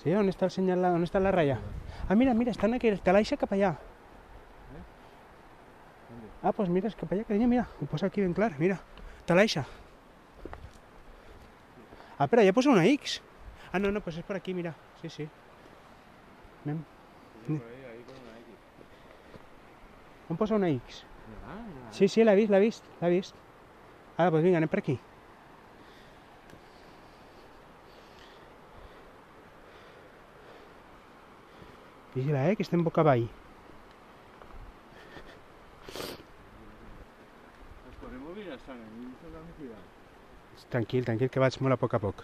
Sí, on està el senyal, on està la ratlla? Ah, mira, mira, estan aquí, te l'aixa cap allà. Ah, pues mira, és cap allà, carinyo, mira, ho posa aquí ben clar, mira, te l'aixa. Ah, però allà posa una X. Ah, no, no, pues és per aquí, mira, sí, sí. Anem. On posa una X? Sí, sí, l'ha vist, l'ha vist, l'ha vist. Ah, doncs vinga, anem per aquí. Vigila, que estem boca avall. Tranquil, tranquil, que vaig molt a poc a poc.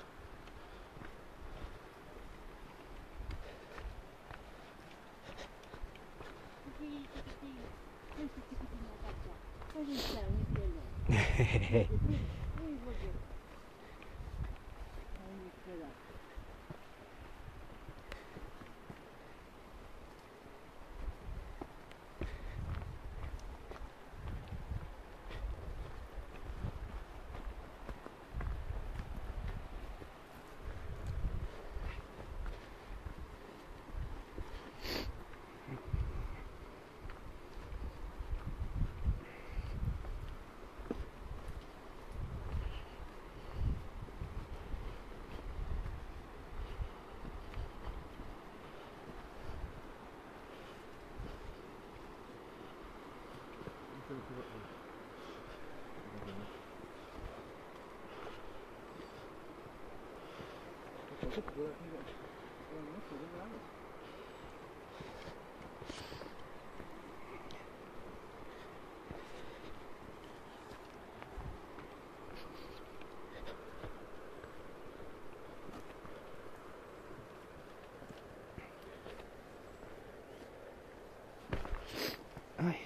Ai.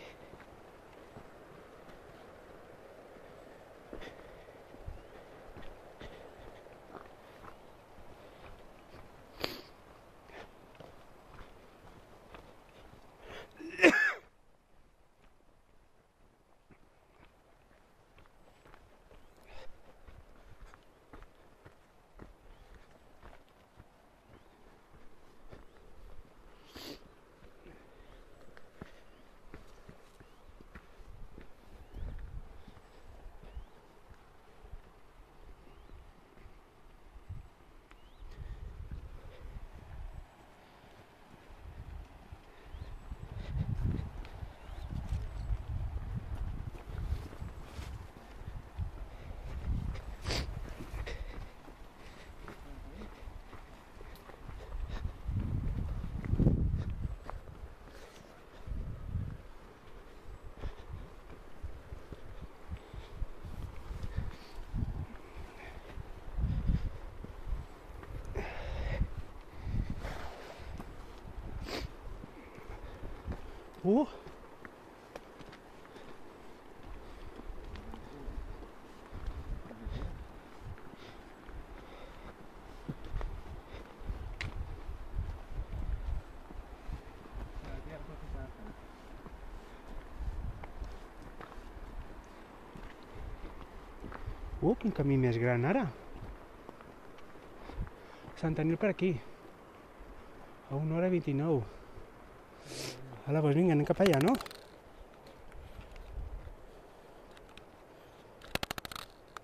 Quin camí més gran ara. Sant Anil per aquí. A 1h29. Ala, doncs vinga, anem cap allà, no?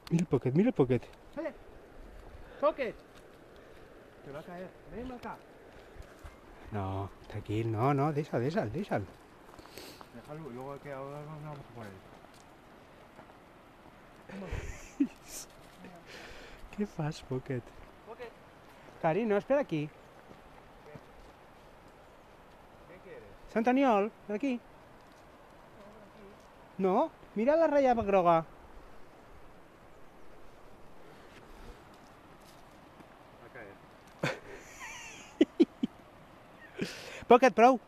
Mira el Pocket, mira el Pocket. Pocket! Te va a caer. Ven acá. No, tranquil, no, no, deixa'l. Déjalo, luego que ahora nos vamos a poner. Què fas, Pocket? Pocket, Cari, no, espera aquí. ¿qué quieres? Sant Aniol, per aquí. No, mira la ratlla groga. Va a caer. Pocket, prou.